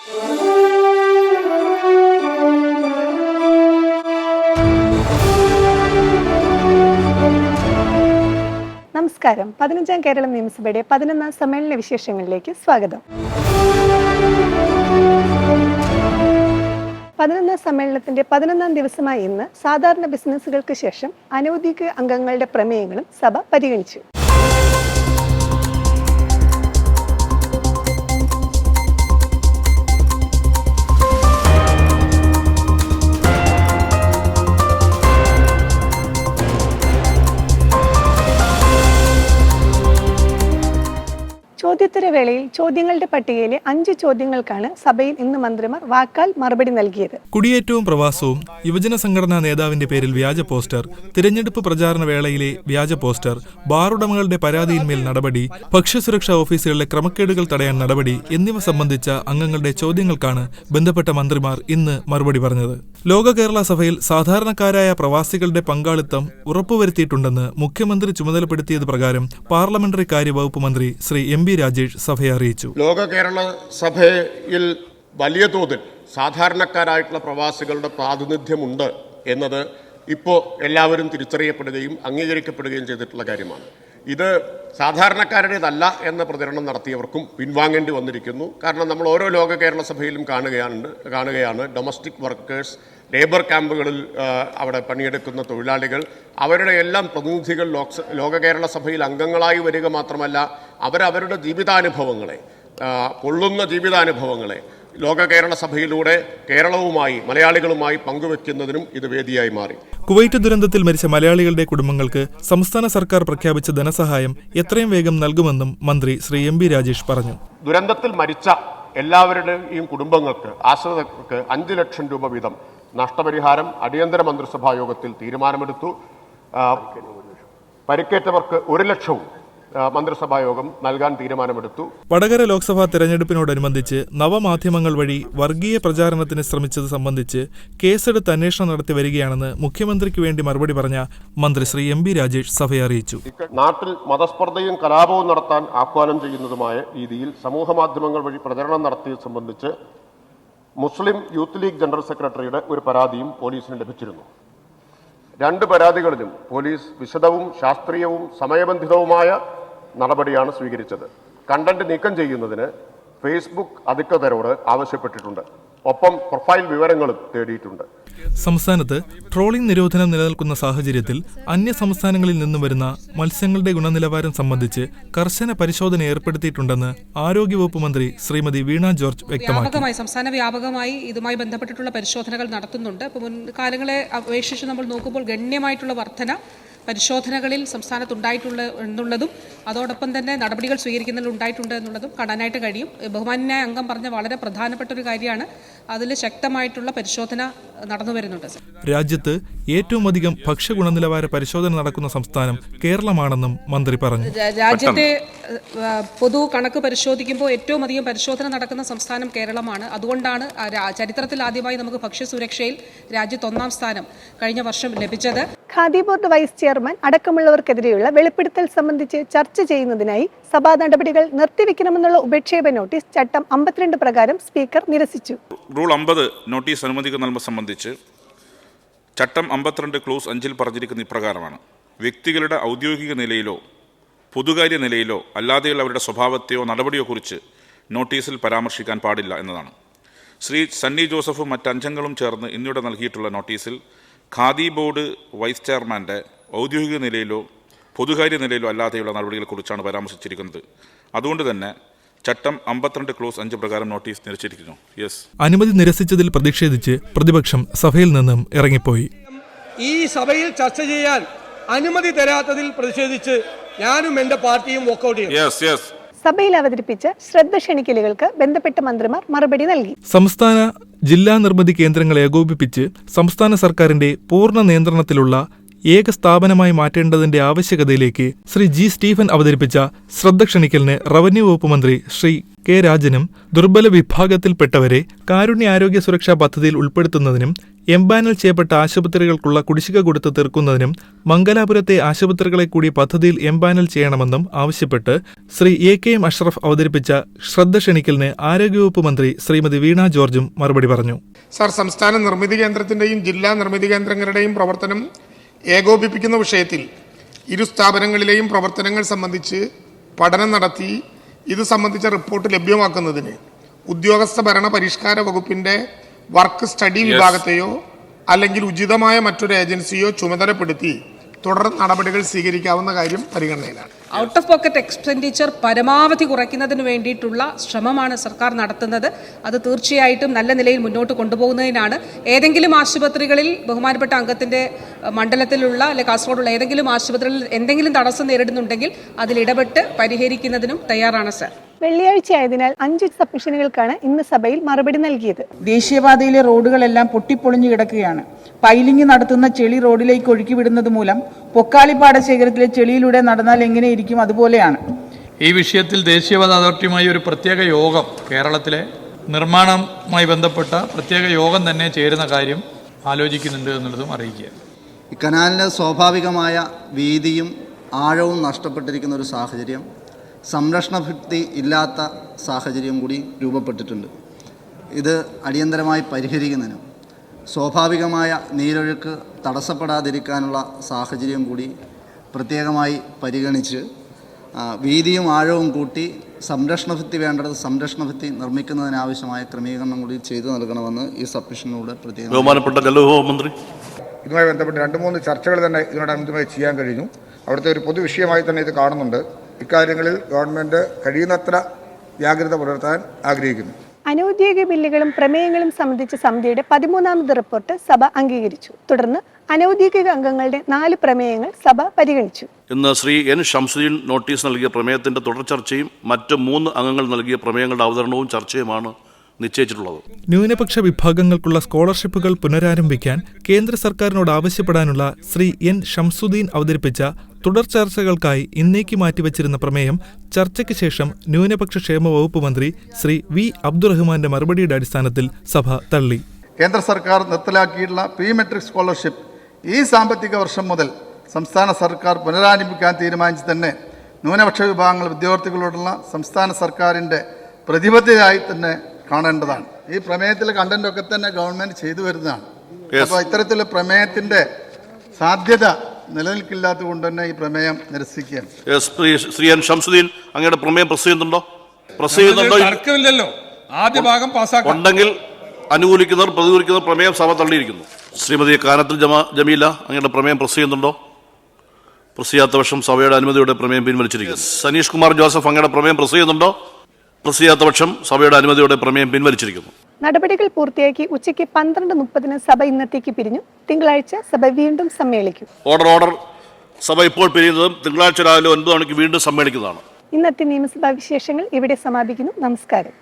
നമസ്കാരം. 15ാം കേരള നിയമസഭയുടെ 11ാം സമ്മേളന വിശേഷങ്ങളിലേക്ക് സ്വാഗതം. 11ാം സമ്മേളനത്തിന്റെ 11ാം ദിവസമായ ഇന്ന് സാധാരണ ബിസിനസ്സുകൾക്ക് ശേഷം അനൗദ്യോഗിക അംഗങ്ങളുടെ പ്രമേയങ്ങളും സഭ പരിഗണിച്ചു. ചോദ്യോത്തരവേളയിൽ ചോദ്യങ്ങളുടെ പട്ടികയിലെ 5 ചോദ്യങ്ങൾക്കാണ് സഭയിൽ ഇന്ന് മന്ത്രിമാർ വാക്കാൽ മറുപടി നൽകിയത്. കുടിയേറ്റവും പ്രവാസവും, യുവജന സംഘടനാ നേതാവിന്റെ പേരിൽ വ്യാജ പോസ്റ്റർ, തിരഞ്ഞെടുപ്പ് പ്രചാരണ വേളയിലെ വ്യാജ പോസ്റ്റർ, ബാറുടമകളുടെ പരാതിയിന്മേൽ നടപടി, ഭക്ഷ്യസുരക്ഷാ ഓഫീസുകളിലെ ക്രമക്കേടുകൾ തടയാൻ നടപടി എന്നിവ സംബന്ധിച്ച അംഗങ്ങളുടെ ചോദ്യങ്ങൾക്കാണ് ബന്ധപ്പെട്ട മന്ത്രിമാർ ഇന്ന് മറുപടി പറഞ്ഞത്. ലോക കേരള സഭയിൽ സാധാരണക്കാരായ പ്രവാസികളുടെ പങ്കാളിത്തം ഉറപ്പുവരുത്തിയിട്ടുണ്ടെന്ന് മുഖ്യമന്ത്രി ചുമതലപ്പെടുത്തിയത് പ്രകാരം പാർലമെന്ററി കാര്യ വകുപ്പ് മന്ത്രി ശ്രീ എം രാജേഷ് സഭയെ അറിയിച്ചു. ലോക കേരള സഭയിൽ വലിയ തോതിൽ സാധാരണക്കാരായിട്ടുള്ള പ്രവാസികളുടെ പ്രാതിനിധ്യമുണ്ട് എന്നത് ഇപ്പോൾ എല്ലാവരും തിരിച്ചറിയപ്പെടുകയും അംഗീകരിക്കപ്പെടുകയും ചെയ്തിട്ടുള്ള കാര്യമാണ്. ഇത് സാധാരണക്കാരുടേതല്ല എന്ന പ്രചരണം നടത്തിയവർക്കും പിൻവാങ്ങേണ്ടി വന്നിരിക്കുന്നു. കാരണം നമ്മൾ ഓരോ ലോക കേരള സഭയിലും കാണുകയാണ് ഡൊമസ്റ്റിക് വർക്കേഴ്സ്, ലേബർ ക്യാമ്പുകളിൽ അവിടെ പണിയെടുക്കുന്ന തൊഴിലാളികൾ, അവരുടെ എല്ലാം പ്രതിനിധികൾ ലോക കേരള സഭയിൽ അംഗങ്ങളായി വരിക മാത്രമല്ല, അവരവരുടെ ജീവിതാനുഭവങ്ങളെ, കൊള്ളുന്ന ജീവിതാനുഭവങ്ങളെ ലോക കേരള സഭയിലൂടെ കേരളവുമായി, മലയാളികളുമായി പങ്കുവെക്കുന്നതിനും ഇത് വേദിയായി മാറി. കുവൈറ്റ് ദുരന്തത്തിൽ മരിച്ച മലയാളികളുടെ കുടുംബങ്ങൾക്ക് സംസ്ഥാന സർക്കാർ പ്രഖ്യാപിച്ച ധനസഹായം എത്രയും വേഗം നൽകുമെന്നും മന്ത്രി ശ്രീ എം രാജേഷ് പറഞ്ഞു. ദുരന്തത്തിൽ മരിച്ച എല്ലാവരുടെയും കുടുംബങ്ങൾക്ക്, ആശ്രിതർക്ക് 5 ലക്ഷം രൂപ വീതം നഷ്ടപരിഹാരം അടിയന്തര മന്ത്രിസഭാ യോഗത്തിൽ തീരുമാനമെടുത്തു. പരിക്കേറ്റവർക്ക് 1 ലക്ഷവും മന്ത്രിസഭാ യോഗം നൽകാൻ തീരുമാനമെടുത്തു. വടകര ലോക്സഭാ തെരഞ്ഞെടുപ്പിനോടനുബന്ധിച്ച് നവമാധ്യമങ്ങൾ വഴി വർഗീയ പ്രചാരണത്തിന് ശ്രമിച്ചത് സംബന്ധിച്ച് കേസെടുത്ത് അന്വേഷണം നടത്തി വരികയാണെന്ന് മുഖ്യമന്ത്രിക്ക് വേണ്ടി മറുപടി പറഞ്ഞ മന്ത്രി ശ്രീ എം രാജേഷ് സഭയെ അറിയിച്ചു. നാട്ടിൽ മതസ്പർദ്ധയും കലാപവും നടത്താൻ ആഹ്വാനം ചെയ്യുന്നതുമായ രീതിയിൽ സമൂഹ മാധ്യമങ്ങൾ വഴി പ്രചരണം നടത്തിയത് സംബന്ധിച്ച് മുസ്ലിം യൂത്ത് ലീഗ് ജനറൽ സെക്രട്ടറിയുടെ ഒരു പരാതിയും പോലീസിന് ലഭിച്ചിരുന്നു. 2 പരാതികളിലും പോലീസ് വിശദവും ശാസ്ത്രീയവും സമയബന്ധിതവുമായ നടപടിയാണ് സ്വീകരിച്ചത്. കണ്ടന്റ് നീക്കം ചെയ്യുന്നതിന് ഫേസ്ബുക്ക് അധികൃതരോട് ആവശ്യപ്പെട്ടിട്ടുണ്ട്. ഒപ്പം പ്രൊഫൈൽ വിവരങ്ങളും തേടിയിട്ടുണ്ട്. സംസ്ഥാനത്ത് ട്രോളിംഗ് നിരോധനം നിലനിൽക്കുന്ന സാഹചര്യത്തിൽ അന്യ സംസ്ഥാനങ്ങളിൽ നിന്നും വരുന്ന മത്സ്യങ്ങളുടെ ഗുണനിലവാരം സംബന്ധിച്ച് കർശന പരിശോധന ഏർപ്പെടുത്തിയിട്ടുണ്ടെന്ന് ആരോഗ്യവകുപ്പ് മന്ത്രി ശ്രീമതി വീണ ജോർജ് വ്യക്തമാക്കി. സംസ്ഥാന വ്യാപകമായി ഇതുമായി ബന്ധപ്പെട്ടിട്ടുള്ള പരിശോധനകൾ നടത്തുന്നുണ്ട്. മുൻകാലങ്ങളെ അപേക്ഷിച്ച് നമ്മൾ നോക്കുമ്പോൾ ഗണ്യമായിട്ടുള്ള വർധന പരിശോധനകളിൽ സംസ്ഥാനത്തുണ്ടായിട്ടുള്ളതും അതോടൊപ്പം തന്നെ നടപടികൾ സ്വീകരിക്കുന്നതിൽ ഉണ്ടായിട്ടുണ്ട് എന്നുള്ളതും കാണാനായിട്ട് കഴിയും. ബഹുമാന്യനായ അംഗം പറഞ്ഞ വളരെ പ്രധാനപ്പെട്ട ഒരു കാര്യമാണ്. അതിൽ ശക്തമായിട്ടുള്ള പരിശോധന നടന്നു വരുന്നുണ്ട്. രാജ്യത്ത് ഏറ്റവും അധികം ഭക്ഷ്യ ഗുണനിലവാര പരിശോധന നടക്കുന്ന സംസ്ഥാനം കേരളമാണെന്നും മന്ത്രി പറഞ്ഞു. രാജ്യത്തെ പൊതു കണക്ക് പരിശോധിക്കുമ്പോൾ ഏറ്റവും അധികം പരിശോധന നടക്കുന്ന സംസ്ഥാനം കേരളമാണ്. അതുകൊണ്ടാണ് ചരിത്രത്തിൽ ആദ്യമായി നമുക്ക് ഭക്ഷ്യസുരക്ഷയിൽ രാജ്യത്ത് 1ാം സ്ഥാനം കഴിഞ്ഞ വർഷം ലഭിച്ചത്. ഖാദി ബോർഡ് വൈസ് ചെയർമാൻ അടക്കമുള്ളവർക്കെതിരെയുള്ള വെളിപ്പെടുത്തൽ സംബന്ധിച്ച് ചർച്ച ചെയ്യുന്നതിനായി സഭാ നടപടികൾ നിർത്തിവെക്കണമെന്നുള്ള ഉപേക്ഷേപ നോട്ടീസ് ചട്ടം 52 പ്രകാരം സ്പീക്കർ നിരസിച്ചു. റൂൾ 50 നോട്ടീസ് അനുമതിക്കുന്നത് സംബന്ധിച്ച് ചട്ടം 52 ക്ലോസ് 5 പറഞ്ഞിരിക്കുന്ന ഇപ്രകാരമാണ്: വ്യക്തികളുടെ ഔദ്യോഗിക നിലയിലോ പൊതുകാര്യ നിലയിലോ അല്ലാതെയുള്ള അവരുടെ സ്വഭാവത്തെയോ നടപടിയോ കുറിച്ച് നോട്ടീസിൽ പരാമർശിക്കാൻ പാടില്ല എന്നതാണ്. ശ്രീ സണ്ണി ജോസഫും മറ്റംഗങ്ങളും ചേർന്ന് ഇന്നിവിടെ നൽകിയിട്ടുള്ള നോട്ടീസിൽ ഖാദി ബോർഡ് വൈസ് ചെയർമാൻ്റെ ഔദ്യോഗിക നിലയിലോ പൊതുകാര്യ നിലയിലോ അല്ലാതെയുള്ള നടപടികളെക്കുറിച്ചാണ് പരാമർശിച്ചിരിക്കുന്നത്. അതുകൊണ്ട് തന്നെ ചട്ടം 52 ക്ലോസ് 5 പ്രകാരം നോട്ടീസ് നിരസിച്ചിരിക്കുന്നു. അനുമതി നിരസിച്ചതിൽ പ്രതിഷേധിച്ച് പ്രതിപക്ഷം സഭയിൽ നിന്നും ഇറങ്ങിപ്പോയി. ഈ സഭയിൽ ചർച്ച ചെയ്യാൻ അനുമതി തരാത്തതിൽ പ്രതിഷേധിച്ച് ഞാനും എന്റെ പാർട്ടിയും വോക്കൌട്ട് ചെയ്യും. സഭയിൽ അവതരിപ്പിച്ച ശ്രദ്ധ ക്ഷണിക്കലുകൾക്ക് ബന്ധപ്പെട്ട മന്ത്രിമാർ മറുപടി നൽകി. സംസ്ഥാന ജില്ലാ നിർമ്മിതി കേന്ദ്രങ്ങളെ ഏകോപിപ്പിച്ച് സംസ്ഥാന സർക്കാരിന്റെ പൂർണ്ണ നിയന്ത്രണത്തിലുള്ള ഏക സ്ഥാപനമായി മാറ്റേണ്ടതിന്റെ ആവശ്യകതയിലേക്ക് ശ്രീ ജി സ്റ്റീഫൻ അവതരിപ്പിച്ച ശ്രദ്ധ ക്ഷണിക്കലിന് റവന്യൂ വകുപ്പ് മന്ത്രി ശ്രീ കെ രാജനും ദുർബല വിഭാഗത്തിൽപ്പെട്ടവരെ കാരുണ്യ ആരോഗ്യ സുരക്ഷാ പദ്ധതിയിൽ ഉൾപ്പെടുത്തുന്നതിനും എംപാനൽ ചെയ്യപ്പെട്ട ആശുപത്രികൾക്കുള്ള കുടിശ്ശിക കൊടുത്ത് തീർക്കുന്നതിനും മംഗലാപുരത്തെ ആശുപത്രികളെ കൂടി പദ്ധതിയിൽ എംപാനൽ ചെയ്യണമെന്നും ആവശ്യപ്പെട്ട് ശ്രീ എ.കെ.എം. അഷ്റഫ് അവതരിപ്പിച്ച ശ്രദ്ധ ക്ഷണിക്കലിന് ആരോഗ്യവകുപ്പ് മന്ത്രി ശ്രീമതി വീണ ജോർജും മറുപടി പറഞ്ഞു. സർ, സംസ്ഥാന നിർമ്മിതി കേന്ദ്രത്തിന്റെയും ജില്ലാ നിർമ്മിതി കേന്ദ്രങ്ങളുടെയും പ്രവർത്തനം ഏകോപിപ്പിക്കുന്ന വിഷയത്തിൽ ഇരു സ്ഥാപനങ്ങളിലെയും പ്രവർത്തനങ്ങൾ സംബന്ധിച്ച് പഠനം നടത്തി ഇത് സംബന്ധിച്ച റിപ്പോർട്ട് ലഭ്യമാക്കുന്നതിന് ഉദ്യോഗസ്ഥ ഭരണ പരിഷ്കാര വകുപ്പിന്റെ വർക്ക് സ്റ്റഡി വിഭാഗത്തെയോ അല്ലെങ്കിൽ ഉചിതമായ മറ്റൊരു ഏജൻസിയോ ചുമതലപ്പെടുത്തി തുടർ നടപടികൾ സ്വീകരിക്കാവുന്ന കാര്യം പരിഗണനയിലാണ്. ഔട്ട് ഓഫ് പോക്കറ്റ് എക്സ്പെൻഡിച്ചർ പരമാവധി കുറയ്ക്കുന്നതിന് വേണ്ടിയിട്ടുള്ള ശ്രമമാണ് സർക്കാർ നടത്തുന്നത്. അത് തീർച്ചയായിട്ടും നല്ല നിലയിൽ മുന്നോട്ട് കൊണ്ടുപോകുന്നതിനാണ്. ഏതെങ്കിലും ആശുപത്രികളിൽ ബഹുമാനപ്പെട്ട അംഗത്തിന്റെ മണ്ഡലത്തിലുള്ള അല്ലെങ്കിൽ കാസർഗോഡുള്ള ഏതെങ്കിലും ആശുപത്രികളിൽ എന്തെങ്കിലും തടസ്സം നേരിടുന്നുണ്ടെങ്കിൽ അതിൽ ഇടപെട്ട് പരിഹരിക്കുന്നതിനും തയ്യാറാണ് സർ. വെള്ളിയാഴ്ചയായതിനാൽ 5 സബ്മിഷനുകൾക്കാണ് ഇന്ന് സഭയിൽ മറുപടി നൽകിയത്. ദേശീയപാതയിലെ റോഡുകളെല്ലാം പൊട്ടിപ്പൊളിഞ്ഞു കിടക്കുകയാണ്. പൈലിംഗ് നടത്തുന്ന ചെളി റോഡിലേക്ക് ഒഴുക്കിവിടുന്നത് മൂലം പൊക്കാളിപ്പാട ശേഖരത്തിലെ ചെളിയിലൂടെ നടന്നാൽ എങ്ങനെയിരിക്കും അതുപോലെയാണ്. ഈ വിഷയത്തിൽ ദേശീയപാത അതോറിറ്റിയുമായി ഒരു പ്രത്യേക യോഗം, കേരളത്തിലെ നിർമ്മാണവുമായി ബന്ധപ്പെട്ട പ്രത്യേക യോഗം തന്നെ ചേരുന്ന കാര്യം ആലോചിക്കുന്നുണ്ട് എന്നുള്ളതും അറിയിക്കുക. ഈ കനാലിന് സ്വാഭാവികമായ വീതിയും ആഴവും നഷ്ടപ്പെട്ടിരിക്കുന്ന ഒരു സാഹചര്യം, സംരക്ഷണ ഭിത്തി ഇല്ലാത്ത സാഹചര്യം കൂടി രൂപപ്പെട്ടിട്ടുണ്ട്. ഇത് അടിയന്തരമായി പരിഹരിക്കുന്നതിനും സ്വാഭാവികമായ നീരൊഴുക്ക് തടസ്സപ്പെടാതിരിക്കാനുള്ള സാഹചര്യം കൂടി പ്രത്യേകമായി പരിഗണിച്ച് വീതിയും ആഴവും കൂട്ടി സംരക്ഷണ ഭിത്തി വേണ്ടത് സംരക്ഷണ ഭിത്തി നിർമ്മിക്കുന്നതിനാവശ്യമായ ക്രമീകരണം കൂടി ചെയ്തു നൽകണമെന്ന് ഈ സബ്മിഷനിലൂടെ പ്രത്യേകം ബഹുമാനപ്പെട്ട ജലവിഭവമന്ത്രി. ഇതുമായി ബന്ധപ്പെട്ട് 2-3 ചർച്ചകൾ തന്നെ ഇതിനോടനുബന്ധമായി ചെയ്യാൻ കഴിഞ്ഞു. അവിടുത്തെ ഒരു പൊതുവിഷയമായി തന്നെ ഇത് കാണുന്നുണ്ട്. ഇക്കാര്യങ്ങളിൽ ഗവൺമെന്റ് കഴിയുന്നത്ര ജാഗ്രത പുലർത്താൻ ആഗ്രഹിക്കുന്നു. അനൌദ്യോഗിക ബില്ലുകളും പ്രമേയങ്ങളും സംബന്ധിച്ച സമിതിയുടെ 13ാമത് റിപ്പോർട്ട് സഭ അംഗീകരിച്ചു. തുടർന്ന് അനൌദ്യോഗിക അംഗങ്ങളുടെ 4 പ്രമേയങ്ങൾ സഭ പരിഗണിച്ചു. ഇന്ന് ശ്രീ എൻ ഷംസുദ്ദീൻ നോട്ടീസ് നൽകിയ പ്രമേയത്തിന്റെ തുടർ ചർച്ചയും മറ്റ് 3 അംഗങ്ങൾ നൽകിയ പ്രമേയങ്ങളുടെ അവതരണവും ചർച്ചയുമാണ് നിശ്ചയിച്ചിട്ടുള്ളത്. ന്യൂനപക്ഷ വിഭാഗങ്ങൾക്കുള്ള സ്കോളർഷിപ്പുകൾ പുനരാരംഭിക്കാൻ കേന്ദ്ര സർക്കാരിനോട് ആവശ്യപ്പെടാനുള്ള ശ്രീ എൻ ഷംസുദ്ദീൻ അവതരിപ്പിച്ച തുടർ ചർച്ചകൾക്കായി ഇന്നേക്ക് മാറ്റിവച്ചിരുന്ന പ്രമേയം ചർച്ചയ്ക്ക് ശേഷം ന്യൂനപക്ഷ ക്ഷേമ വകുപ്പ് മന്ത്രി ശ്രീ വി അബ്ദുറഹ്മാന്റെ മറുപടിയുടെ അടിസ്ഥാനത്തിൽ സഭ തള്ളി. കേന്ദ്ര സർക്കാർ നിർത്തലാക്കിയിട്ടുള്ള പ്രീ മെട്രിക് സ്കോളർഷിപ്പ് ഈ സാമ്പത്തിക വർഷം മുതൽ സംസ്ഥാന സർക്കാർ പുനരാരംഭിക്കാൻ തീരുമാനിച്ച് തന്നെ ന്യൂനപക്ഷ വിഭാഗങ്ങൾ വിദ്യാർത്ഥികളോടുള്ള സംസ്ഥാന സർക്കാരിൻ്റെ പ്രതിബദ്ധതയായി തന്നെ കാണേണ്ടതാണ്. ഈ പ്രമേയത്തിലെ കണ്ടന്റൊക്കെ തന്നെ ഗവൺമെന്റ് ചെയ്തു വരുന്നതാണ്. അപ്പോൾ ഇത്തരത്തിലുള്ള പ്രമേയത്തിന്റെ സാധ്യത നിലനിൽക്കില്ലാത്തത് കൊണ്ട് തന്നെ ഈ പ്രമേയം നിരസിക്കുകയാണ്. ശ്രീ എൻ ഷംസുദ്ദീൻ, അങ്ങയുടെ പ്രമേയം പ്രസ് ചെയ്യുന്നുണ്ടോ? തർക്കമില്ലല്ലോ. ആദ്യ ഭാഗം പാസ്സാക്കാം. ഉണ്ടെങ്കിൽ അനുകൂലിക്കുന്നവർ പ്രതികൂലിക്കുന്നവർ പ്രമേയം സഭ തള്ളിയിരിക്കുന്നു. ശ്രീമതി കാനത്തിൽ ജമീല, അങ്ങയുടെ പ്രമേയം പ്രസ് ചെയ്യുന്നുണ്ടോ? പ്രസ് ചെയ്യാത്ത പക്ഷം സഭയുടെ അനുമതിയോടെ പ്രമേയം പിൻവലിച്ചിരിക്കുന്നു. സനീഷ് കുമാർ ജോസഫ്, അങ്ങയുടെ പ്രമേയം പ്രസ് ചെയ്യുന്നുണ്ടോ? പ്രസ് ചെയ്യാത്ത പക്ഷം സഭയുടെ അനുമതിയോടെ പ്രമേയം പിൻവലിച്ചിരിക്കുന്നു. നടപടികൾ പൂർത്തിയാക്കി ഉച്ചയ്ക്ക് 12:30 സഭ ഇന്നത്തേക്ക് പിരിഞ്ഞു. തിങ്കളാഴ്ച സഭ വീണ്ടും സമ്മേളിക്കും. ഓർഡർ. സഭ ഇപ്പോൾ പിരിയുന്നതും തിങ്കളാഴ്ച രാവിലെ 9 മണിക്ക് വീണ്ടും സമ്മേളിക്കുന്നതാണ്. ഇന്നത്തെ നിയമസഭാ വിശേഷങ്ങൾ ഇവിടെ സമാപിക്കുന്നു. നമസ്കാരം.